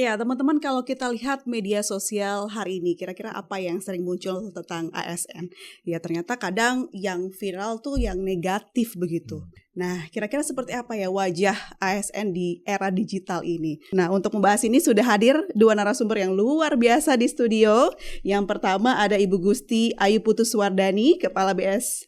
Ya, teman-teman, kalau kita lihat media sosial hari ini, kira-kira apa yang sering muncul tentang ASN? Ya, ternyata kadang yang viral tuh yang negatif begitu. Nah, kira-kira seperti apa ya wajah ASN di era digital ini? Nah, untuk membahas ini sudah hadir dua narasumber yang luar biasa di studio. Yang pertama ada Ibu Gusti Ayu Putuswardani, Kepala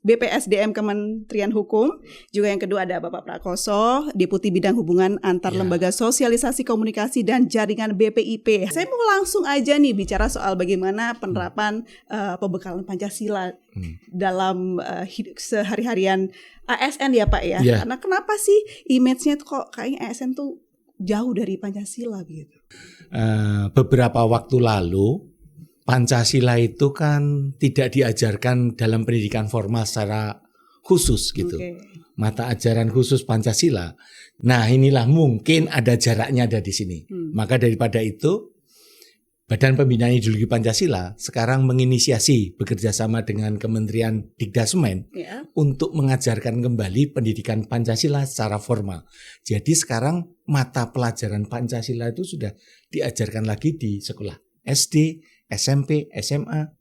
BPSDM Kementerian Hukum. Juga yang kedua ada Bapak Prakoso, Deputi Bidang Hubungan Antar Lembaga Sosialisasi Komunikasi dan Jaringan BPIP. Saya mau langsung aja nih bicara soal bagaimana penerapan pembekalan Pancasila dalam sehari-harian ASN ya Pak ya. Karena kenapa sih image-nya tuh kok kayaknya ASN tuh jauh dari Pancasila gitu. Beberapa waktu lalu Pancasila itu kan tidak diajarkan dalam pendidikan formal secara khusus gitu. Mata ajaran khusus Pancasila. Nah, inilah mungkin ada jaraknya ada di sini. Maka daripada itu Badan Pembinaan Ideologi Pancasila sekarang menginisiasi bekerjasama dengan Kementerian Dikdasmen untuk mengajarkan kembali pendidikan Pancasila secara formal. Jadi sekarang mata pelajaran Pancasila itu sudah diajarkan lagi di sekolah SD, SMP, SMA,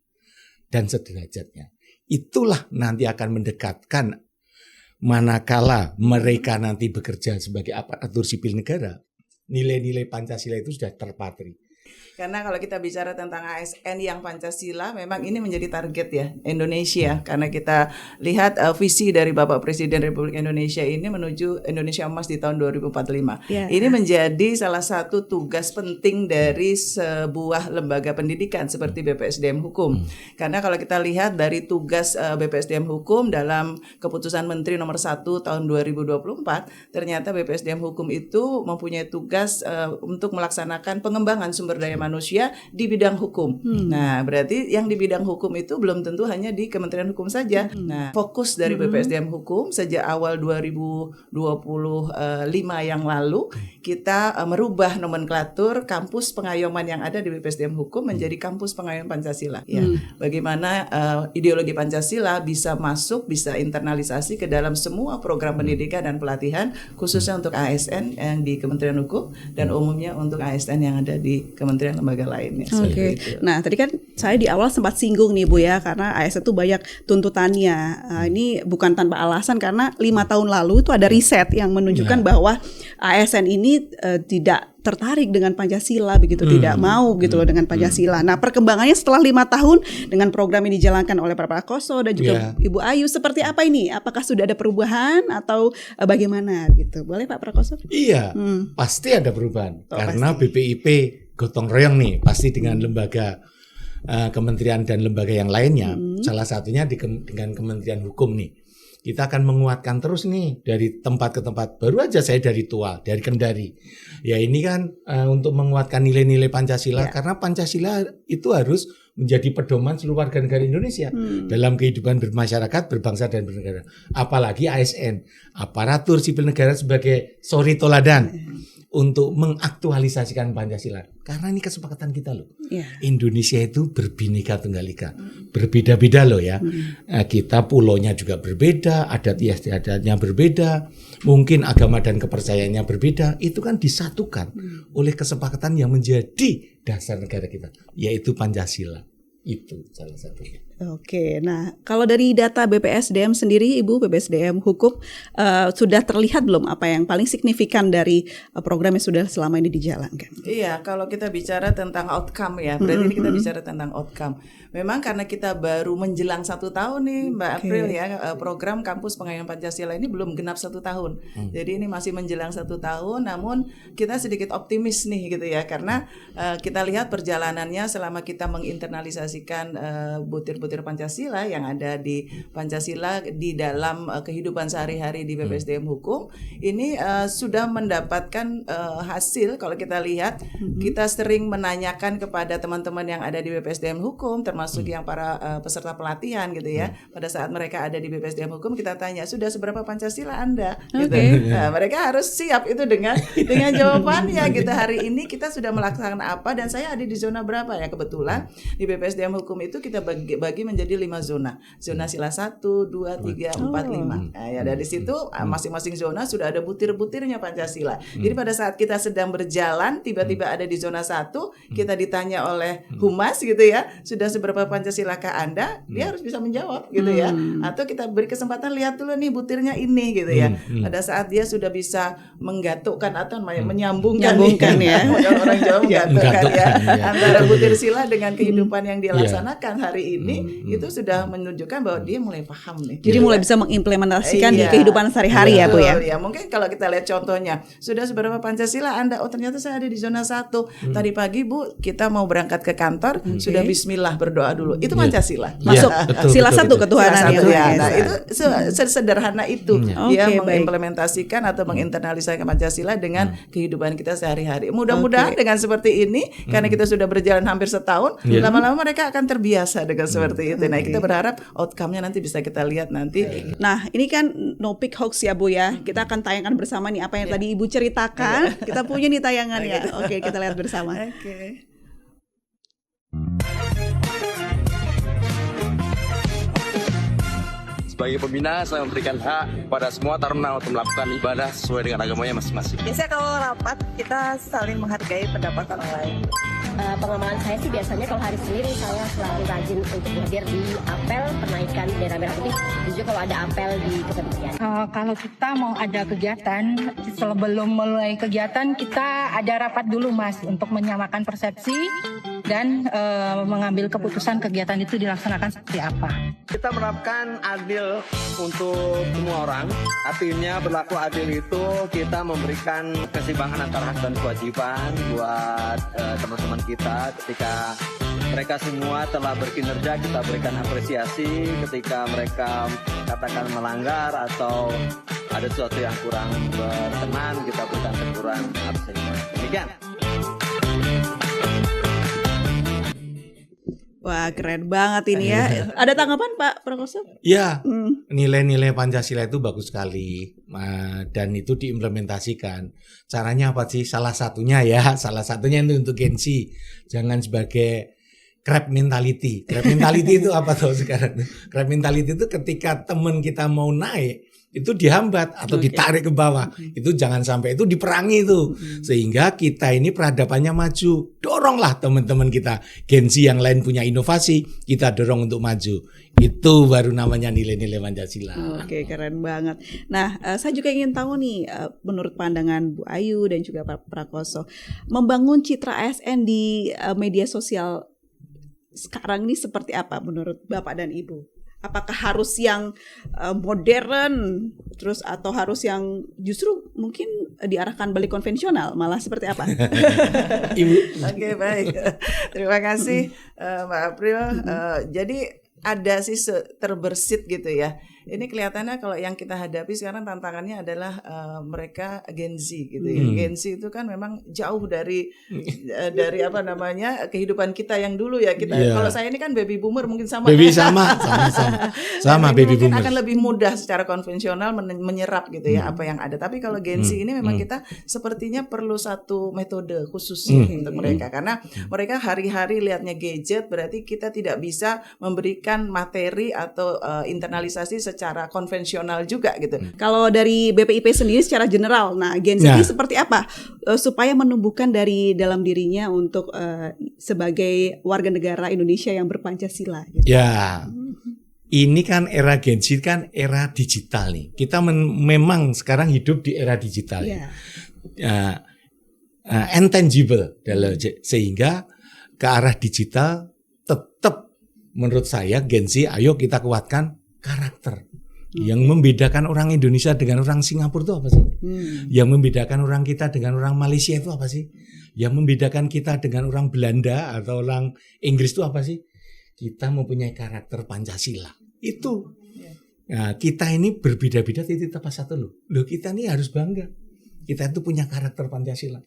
dan sederajatnya. Itulah nanti akan mendekatkan manakala mereka nanti bekerja sebagai aparatur sipil negara, nilai-nilai Pancasila itu sudah terpatri. Karena kalau kita bicara tentang ASN yang Pancasila, memang ini menjadi target ya Indonesia. Karena kita lihat visi dari Bapak Presiden Republik Indonesia ini menuju Indonesia Emas di tahun 2045. Ini menjadi salah satu tugas penting dari sebuah lembaga pendidikan seperti BPSDM Hukum. Karena kalau kita lihat dari tugas BPSDM Hukum dalam keputusan Menteri nomor 1 tahun 2024, ternyata BPSDM Hukum itu mempunyai tugas untuk melaksanakan pengembangan sumber daya manusia di bidang hukum. Nah, berarti yang di bidang hukum itu belum tentu hanya di Kementerian Hukum saja. Nah, fokus dari BPSDM Hukum sejak awal 2025 yang lalu, kita merubah nomenklatur kampus pengayoman yang ada di BPSDM Hukum menjadi kampus pengayoman Pancasila. Ya, bagaimana ideologi Pancasila bisa masuk, bisa internalisasi ke dalam semua program pendidikan dan pelatihan, khususnya untuk ASN yang di Kementerian Hukum dan umumnya untuk ASN yang ada di kementerian lembaga lainnya. Nah, tadi kan saya di awal sempat singgung nih Bu ya, karena ASN itu banyak tuntutannya. Ini bukan tanpa alasan karena 5 tahun lalu itu ada riset yang menunjukkan bahwa ASN ini tidak tertarik dengan Pancasila begitu, tidak mau gitu loh dengan Pancasila. Nah, perkembangannya setelah 5 tahun dengan program ini dijalankan oleh Pak Prakoso dan juga Ibu Ayu, seperti apa ini? Apakah sudah ada perubahan atau bagaimana gitu? Boleh Pak Prakoso? Iya, pasti ada perubahan. Karena pasti. BPIP gotong royong nih, pasti dengan lembaga kementerian dan lembaga yang lainnya. Salah satunya dengan Kementerian Hukum nih. Kita akan menguatkan terus nih dari tempat ke tempat. Baru aja saya dari Tua, dari Kendari. Ya ini kan untuk menguatkan nilai-nilai Pancasila, karena Pancasila itu harus menjadi pedoman seluruh warga negara Indonesia dalam kehidupan bermasyarakat, berbangsa dan bernegara. Apalagi ASN, aparatur sipil negara sebagai suri toladan untuk mengaktualisasikan Pancasila. Karena ini kesepakatan kita loh. Indonesia itu berbineka tunggal ika. Berbeda-beda loh ya. Kita pulaunya juga berbeda, adat istiadatnya berbeda, mungkin agama dan kepercayaannya berbeda. Itu kan disatukan oleh kesepakatan yang menjadi dasar negara kita, yaitu Pancasila. Itu salah satunya. Oke, nah kalau dari data BPSDM sendiri, Ibu, BPSDM Hukum, sudah terlihat belum apa yang paling signifikan dari program yang sudah selama ini dijalankan? Iya, kalau kita bicara tentang outcome ya, berarti ini kita bicara tentang outcome. Memang karena kita baru menjelang 1 tahun nih Mbak April ya, program Kampus Pengayoman Pancasila ini belum genap 1 tahun. Jadi ini masih menjelang 1 tahun, namun kita sedikit optimis nih gitu ya, karena kita lihat perjalanannya selama kita menginternalisasikan butir-butir Pancasila yang ada di Pancasila di dalam kehidupan sehari-hari di BPSDM Hukum ini sudah mendapatkan hasil. Kalau kita lihat, kita sering menanyakan kepada teman-teman yang ada di BPSDM Hukum, termasuk yang para peserta pelatihan gitu ya. Pada saat mereka ada di BPSDM Hukum, kita tanya, sudah seberapa Pancasila Anda? Gitu. Nah, mereka harus siap itu dengan jawabannya gitu. Hari ini kita sudah melaksanakan apa dan saya ada di zona berapa ya. Kebetulan di BPSDM Hukum itu kita bagi dibagi menjadi 5 zona. Zona sila 1, 2, 3, 4, 5. Nah, ya dari situ masing-masing zona sudah ada butir-butirnya Pancasila. Jadi pada saat kita sedang berjalan tiba-tiba ada di zona 1, kita ditanya oleh humas gitu ya, sudah seberapa Pancasilakah Anda? Dia harus bisa menjawab gitu ya. Atau kita beri kesempatan lihat dulu nih butirnya ini gitu ya. Pada saat dia sudah bisa menggatukkan atau menyambungkan ya. Orang Jawa menggatukkan ya antara butir sila dengan kehidupan yang dia laksanakan hari ini, itu sudah menunjukkan bahwa dia mulai paham nih. Jadi mulai bisa mengimplementasikan di kehidupan sehari-hari ya Bu ya. Ya, mungkin kalau kita lihat contohnya, sudah seberapa Pancasila Anda? Oh ternyata saya ada di zona 1. Tadi pagi Bu, kita mau berangkat ke kantor, sudah bismillah berdoa dulu. Itu Pancasila. Masuk sila 1 ketuhanan ya. Nah, itu sederhana itu dia mengimplementasikan atau menginternalisasikan Pancasila dengan kehidupan kita sehari-hari. Mudah-mudahan dengan seperti ini, karena kita sudah berjalan hampir setahun, lama-lama mereka akan terbiasa dengan seperti itu. Nah, kita berharap outcome-nya nanti bisa kita lihat nanti. Nah, ini kan no pick hoax ya Bu ya. Kita akan tayangkan bersama nih apa yang tadi Ibu ceritakan. Kita punya nih tayangannya. Oke, kita lihat bersama. Sebagai pembina, saya memberikan hak pada semua taruna untuk melakukan ibadah sesuai dengan agamanya masing-masing. Biasanya kalau rapat, kita saling menghargai pendapat orang lain. Pengamalan saya sih biasanya kalau hari Senin saya selalu rajin untuk hadir di apel penaikan bendera merah putih, dan juga kalau ada apel di kementerian. Kalau kita mau ada kegiatan, sebelum mulai kegiatan kita ada rapat dulu Mas untuk menyamakan persepsi dan mengambil keputusan kegiatan itu dilaksanakan seperti apa. Kita menerapkan adil untuk semua orang. Artinya berlaku adil itu kita memberikan keseimbangan antara hak dan kewajiban buat teman-teman kita. Ketika mereka semua telah berkinerja, kita berikan apresiasi. Ketika mereka katakan melanggar atau ada sesuatu yang kurang berkenan, kita berikan teguran apresiasi. Demikian. Wah, keren banget ini ya. Ada tanggapan Pak Prakoso? Ya, nilai-nilai Pancasila itu bagus sekali dan itu diimplementasikan. Caranya apa sih? Salah satunya itu untuk Gen Z. Jangan sebagai crab mentality. Crab mentality itu apa tuh sekarang? Crab mentality itu ketika teman kita mau naik itu dihambat atau ditarik ke bawah. Itu jangan sampai, itu diperangi itu. Sehingga kita ini peradabannya maju. Doronglah teman-teman kita Gen Z yang lain punya inovasi, kita dorong untuk maju. Itu baru namanya nilai-nilai Pancasila. Oke, keren banget. Nah, saya juga ingin tahu nih, menurut pandangan Bu Ayu dan juga Pak Prakoso, membangun citra ASN di media sosial sekarang ini seperti apa menurut Bapak dan Ibu? Apakah harus yang modern terus atau harus yang justru mungkin diarahkan balik konvensional, malah seperti apa? Oke, baik. Terima kasih Mbak April. Jadi ada sih terbersit gitu ya. Ini kelihatannya kalau yang kita hadapi sekarang tantangannya adalah mereka Gen Z gitu ya. Gen Z itu kan memang jauh dari apa namanya kehidupan kita yang dulu ya. Kita kalau saya ini kan baby boomer mungkin sama. Sama baby mungkin boomer. Akan lebih mudah secara konvensional menyerap gitu ya apa yang ada. Tapi kalau Gen Z ini memang kita sepertinya perlu satu metode khusus untuk mereka, karena mereka hari-hari lihatnya gadget, berarti kita tidak bisa memberikan materi atau internalisasi secara konvensional juga gitu. Kalau dari BPIP sendiri secara general, nah Gen Z ini seperti apa supaya menumbuhkan dari dalam dirinya untuk sebagai warga negara Indonesia yang berpancasila? Gitu. Ya, ini kan era Gen Z kan era digital nih. Kita memang sekarang hidup di era digital. Intangible, sehingga ke arah digital tetap menurut saya Gen Z, ayo kita kuatkan karakter. Yang membedakan orang Indonesia dengan orang Singapura itu apa sih? Yang membedakan orang kita dengan orang Malaysia itu apa sih? Yang membedakan kita dengan orang Belanda atau orang Inggris itu apa sih? Kita mempunyai karakter Pancasila. Itu. Nah, kita ini berbeda-beda titik apa satu loh. Kita ini harus bangga. Kita itu punya karakter Pancasila.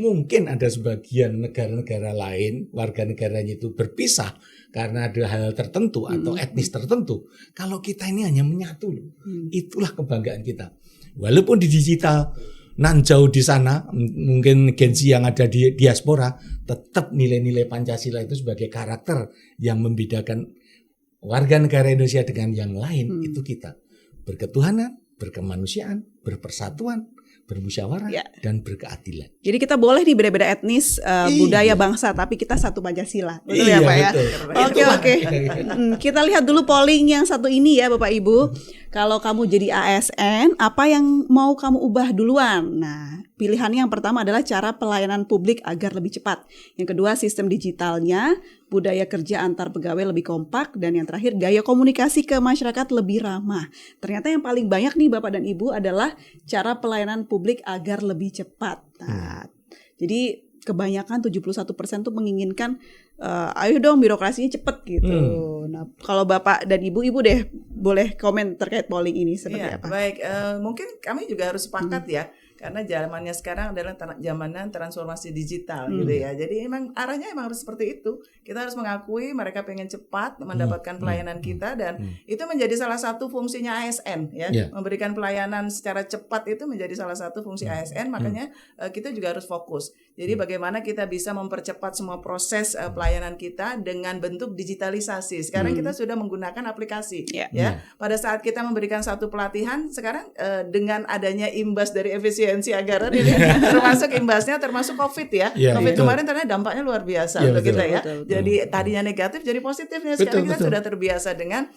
Mungkin ada sebagian negara-negara lain, warga negaranya itu berpisah karena ada hal tertentu atau etnis tertentu. Kalau kita ini hanya menyatu loh. Itulah kebanggaan kita. Walaupun di digital, nan jauh di sana, mungkin Gen Z yang ada di diaspora, tetap nilai-nilai Pancasila itu sebagai karakter yang membedakan warga negara Indonesia dengan yang lain itu kita berketuhanan, berkemanusiaan, berpersatuan, bermusyawarah dan berkeadilan. Jadi kita boleh nih beda-beda etnis, budaya, bangsa, tapi kita satu Pancasila. Betul ya Pak ya? Oke. Kita lihat dulu polling yang satu ini ya Bapak Ibu. Kalau kamu jadi ASN, apa yang mau kamu ubah duluan? Nah, pilihannya yang pertama adalah cara pelayanan publik agar lebih cepat. Yang kedua, sistem digitalnya, budaya kerja antar pegawai lebih kompak, dan yang terakhir, gaya komunikasi ke masyarakat lebih ramah. Ternyata yang paling banyak nih Bapak dan Ibu adalah cara pelayanan publik agar lebih cepat. Nah, jadi kebanyakan 71% tuh menginginkan ayo dong birokrasinya cepet gitu. Nah, kalau Bapak dan Ibu deh boleh komen terkait polling ini seperti apa? Baik, mungkin kami juga harus sepakat ya. Karena zamannya sekarang adalah zamanan transformasi digital gitu ya. Jadi emang arahnya emang harus seperti itu. Kita harus mengakui mereka pengen cepat mendapatkan pelayanan kita, dan itu menjadi salah satu fungsinya ASN ya. Memberikan pelayanan secara cepat itu menjadi salah satu fungsi ASN, makanya kita juga harus fokus. Jadi bagaimana kita bisa mempercepat semua proses pelayanan kita dengan bentuk digitalisasi. Sekarang kita sudah menggunakan aplikasi ya. Pada saat kita memberikan satu pelatihan sekarang dengan adanya imbas dari efisiensi anggaran ini termasuk imbasnya termasuk COVID ya. COVID kemarin ternyata dampaknya luar biasa untuk kita ya. Jadi tadinya negatif jadi positifnya. Sekarang kita sudah terbiasa dengan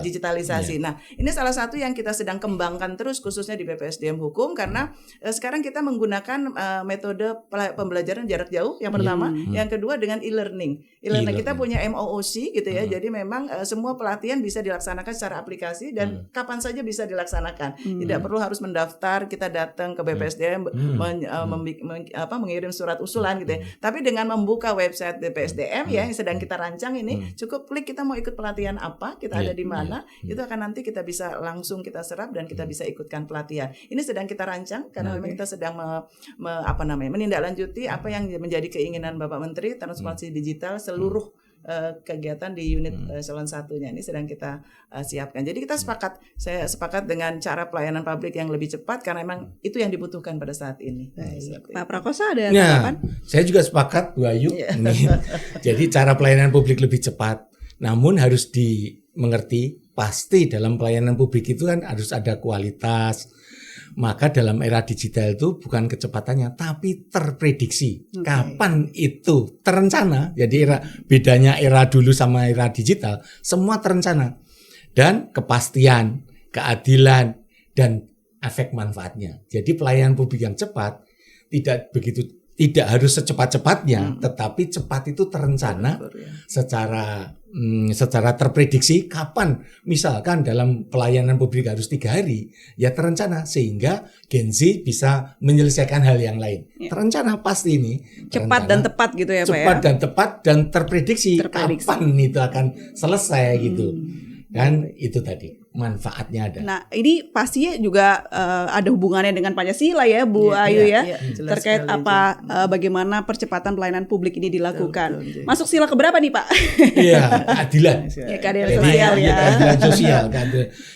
digitalisasi. Nah, ini salah satu yang kita sedang kembangkan terus khususnya di BPSDM Hukum, karena sekarang kita menggunakan metode pembelajaran jarak jauh yang pertama, yang kedua dengan e-learning. E-learning kita punya MOOC gitu ya. Jadi memang semua pelatihan bisa dilaksanakan secara aplikasi dan kapan saja bisa dilaksanakan. Tidak perlu harus mendaftar, kita datang ke BPSDM mengirim surat usulan gitu ya. Tapi dengan membuka website BPSDM ya yang sedang kita rancang ini, cukup klik kita mau ikut pelatihan apa, kita ada di mana, itu akan nanti kita bisa langsung kita serap dan kita bisa ikutkan pelatihan. Ini sedang kita rancang karena memang kita sedang menindaklanjuti apa yang menjadi keinginan Bapak Menteri transformasi digital seluruh kegiatan di unit eselon 1-nya ini sedang kita siapkan. Jadi kita saya sepakat dengan cara pelayanan publik yang lebih cepat karena memang itu yang dibutuhkan pada saat ini. Pak Prakosa ada tanggapan? Saya juga sepakat Bu Ayu. Jadi cara pelayanan publik lebih cepat, namun harus dimengerti pasti dalam pelayanan publik itu kan harus ada kualitas. Maka dalam era digital itu bukan kecepatannya tapi terprediksi. Kapan itu terencana. Jadi bedanya era dulu sama era digital, semua terencana. Dan kepastian, keadilan dan efek manfaatnya. Jadi pelayanan publik yang cepat tidak harus secepat-cepatnya, tetapi cepat itu terencana secara terprediksi kapan. Misalkan dalam pelayanan publik harus 3 hari, ya terencana sehingga Gen Z bisa menyelesaikan hal yang lain. Terencana pasti ini. Cepat dan tepat gitu ya Pak ya? Cepat dan tepat dan terprediksi kapan itu akan selesai gitu. Dan itu tadi manfaatnya ada. Nah ini pastinya juga ada hubungannya dengan Pancasila ya Bu Ayu ya. Terkait bagaimana percepatan pelayanan publik ini dilakukan. Masuk sila keberapa nih Pak? Iya, keadilan. Keadilan sosial ya. Keadilan sosial.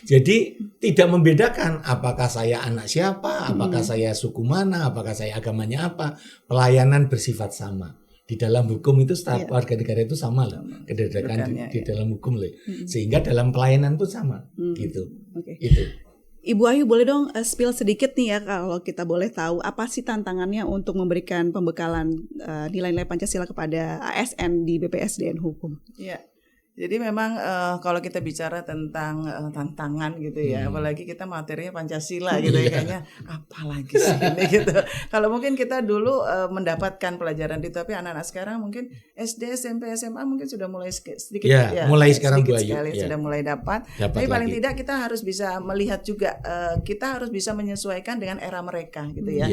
Jadi tidak membedakan apakah saya anak siapa, apakah saya suku mana, apakah saya agamanya apa. Pelayanan bersifat sama. Di dalam hukum itu setiap warga negara itu sama loh, kedudukan di dalam hukum loh. Sehingga dalam pelayanan pun sama, gitu. Itu. Ibu Ayu boleh dong spill sedikit nih ya kalau kita boleh tahu apa sih tantangannya untuk memberikan pembekalan nilai-nilai Pancasila kepada ASN di BPSDM Hukum? Iya. Jadi memang kalau kita bicara tentang tantangan gitu ya, apalagi kita materinya Pancasila gitu ya, kayaknya apalagi sih ini gitu. Kalau mungkin kita dulu mendapatkan pelajaran itu, tapi anak-anak sekarang mungkin SD, SMP, SMA mungkin sudah mulai sedikit mulai sekarang sudah mulai dapat. Tapi paling tidak kita harus bisa melihat juga kita harus bisa menyesuaikan dengan era mereka gitu ya.